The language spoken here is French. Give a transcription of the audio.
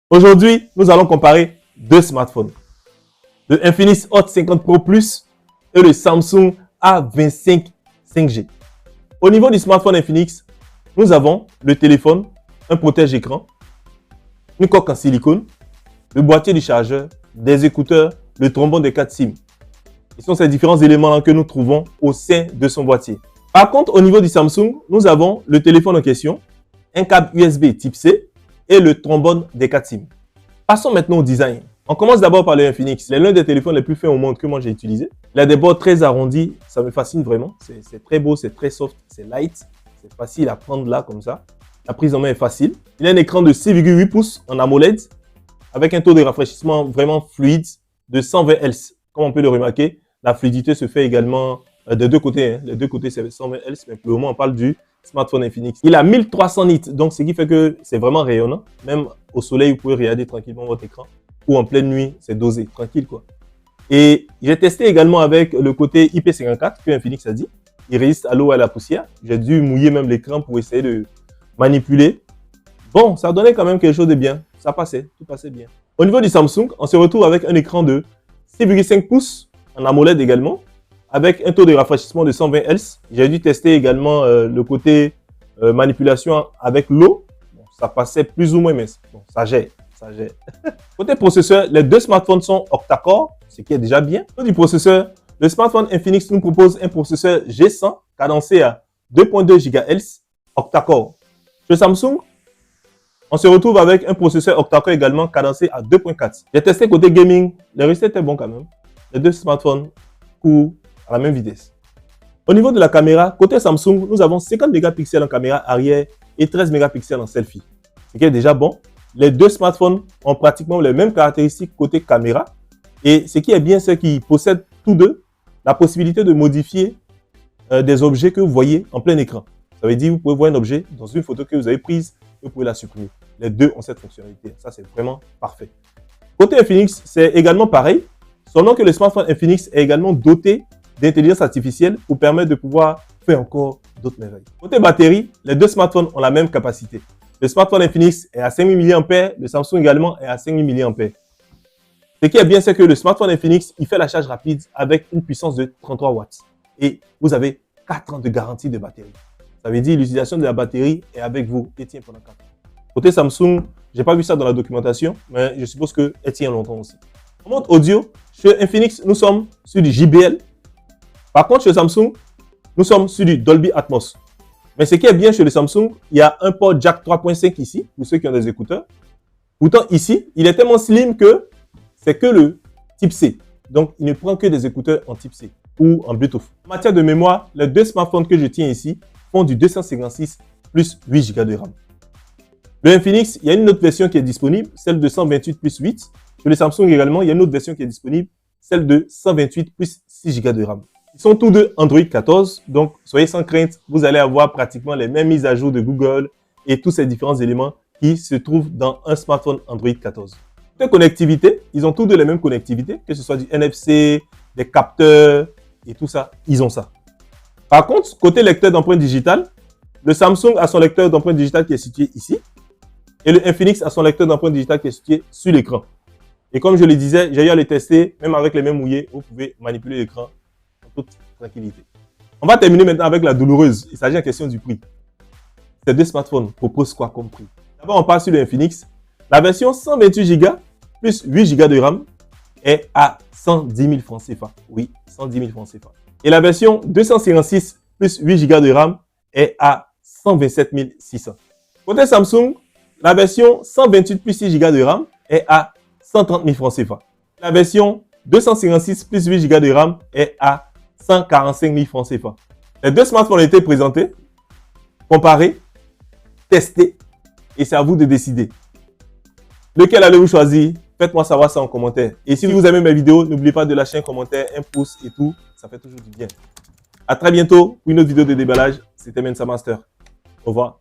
Aujourd'hui, nous allons comparer deux smartphones. Le Infinix Hot 50 Pro Plus et le Samsung A25 5G. Au niveau du smartphone Infinix, nous avons le téléphone, un protège-écran, une coque en silicone, le boîtier du chargeur, des écouteurs, le trombone des 4 SIM. Ce sont ces différents éléments que nous trouvons au sein de son boîtier. Par contre, au niveau du Samsung, nous avons le téléphone en question, un câble USB type C et le trombone des 4 SIM. Passons maintenant au design. On commence d'abord par le Infinix. C'est l'un des téléphones les plus fins au monde que moi j'ai utilisé. Il a des bords très arrondis, ça me fascine vraiment. C'est très beau, c'est très soft, c'est light. C'est facile à prendre là comme ça. La prise en main est facile. Il a un écran de 6,8 pouces en AMOLED avec un taux de rafraîchissement vraiment fluide de 120 Hz. Comme on peut le remarquer, la fluidité se fait également de deux côtés. Les deux côtés, c'est 120 Hz, mais pour le moment, on parle du smartphone Infinix. Il a 1300 nits, donc ce qui fait que c'est vraiment rayonnant. Même au soleil, vous pouvez regarder tranquillement votre écran. Ou en pleine nuit, c'est dosé, tranquille quoi. Et j'ai testé également avec le côté IP54 que Infinix a dit. Il résiste à l'eau et à la poussière. J'ai dû mouiller même l'écran pour essayer de manipuler. Bon, ça donnait quand même quelque chose de bien. Ça passait, tout passait bien. Au niveau du Samsung, on se retrouve avec un écran de 6,5 pouces en AMOLED également, avec un taux de rafraîchissement de 120 Hz. J'ai dû tester également le côté manipulation avec l'eau. Bon, ça passait plus ou moins, mais bon, ça gère. Côté processeur, les deux smartphones sont octa-core, ce qui est déjà bien. Au niveau du processeur, le smartphone Infinix nous propose un processeur G100 cadencé à 2.2 GHz octa-core. Chez Samsung, on se retrouve avec un processeur octa-core également cadencé à 2.4. J'ai testé côté gaming, le résultat était bon quand même. Les deux smartphones courent à la même vitesse. Au niveau de la caméra, côté Samsung, nous avons 50 mégapixels en caméra arrière et 13 mégapixels en selfie, ce qui est déjà bon. Les deux smartphones ont pratiquement les mêmes caractéristiques côté caméra. Et ce qui est bien, c'est qu'ils possèdent tous deux la possibilité de modifier des objets que vous voyez en plein écran. Ça veut dire que vous pouvez voir un objet dans une photo que vous avez prise et vous pouvez la supprimer. Les deux ont cette fonctionnalité. Ça, c'est vraiment parfait. Côté Infinix, c'est également pareil. Seulement que le smartphone Infinix est également doté d'intelligence artificielle pour permettre de pouvoir faire encore d'autres merveilles. Côté batterie, les deux smartphones ont la même capacité. Le smartphone Infinix est à 5000 mAh, le Samsung également est à 5000 mAh. Ce qui est bien, c'est que le smartphone Infinix, il fait la charge rapide avec une puissance de 33 watts. Et vous avez 4 ans de garantie de batterie. Ça veut dire que l'utilisation de la batterie est avec vous et tient pendant 4 ans. Côté Samsung, je n'ai pas vu ça dans la documentation, mais je suppose qu'elle tient longtemps aussi. En mode audio, chez Infinix, nous sommes sur du JBL. Par contre, chez Samsung, nous sommes sur du Dolby Atmos. Mais ce qui est bien chez le Samsung, il y a un port jack 3.5 ici, pour ceux qui ont des écouteurs. Pourtant, ici, il est tellement slim que c'est que le type C. Donc, il ne prend que des écouteurs en type C ou en Bluetooth. En matière de mémoire, les deux smartphones que je tiens ici font du 256 plus 8 Go de RAM. Le Infinix, il y a une autre version qui est disponible, celle de 128 plus 8. Chez le Samsung également, il y a une autre version qui est disponible, celle de 128 plus 6 Go de RAM. Ils sont tous deux Android 14, donc soyez sans crainte, vous allez avoir pratiquement les mêmes mises à jour de Google et tous ces différents éléments qui se trouvent dans un smartphone Android 14. Côté connectivité, ils ont tous deux les mêmes connectivités, que ce soit du NFC, des capteurs et tout ça, ils ont ça. Par contre, côté lecteur d'empreintes digitales, le Samsung a son lecteur d'empreintes digitales qui est situé ici et le Infinix a son lecteur d'empreintes digitales qui est situé sur l'écran. Et comme je le disais, j'ai eu à le tester, même avec les mains mouillées, vous pouvez manipuler l'écran toute tranquillité. On va terminer maintenant avec la douloureuse. Il s'agit en question du prix. Ces deux smartphones proposent quoi comme prix? D'abord, on passe sur le Infinix. La version 128 Go plus 8 Go de RAM est à 110 000 francs CFA. Oui, 110 000 francs CFA. Et la version 256 plus 8 Go de RAM est à 127 600. Côté Samsung, la version 128 plus 6 Go de RAM est à 130 000 francs CFA. La version 256 plus 8 Go de RAM est à 145 000 francs CFA. Les deux smartphones ont été présentés, comparés, testés et c'est à vous de décider. Lequel allez-vous choisir? Faites-moi savoir ça en commentaire. Et si vous aimez mes vidéos, n'oubliez pas de lâcher un commentaire, un pouce et tout. Ça fait toujours du bien. À très bientôt pour une autre vidéo de déballage. C'était Mensa Master. Au revoir.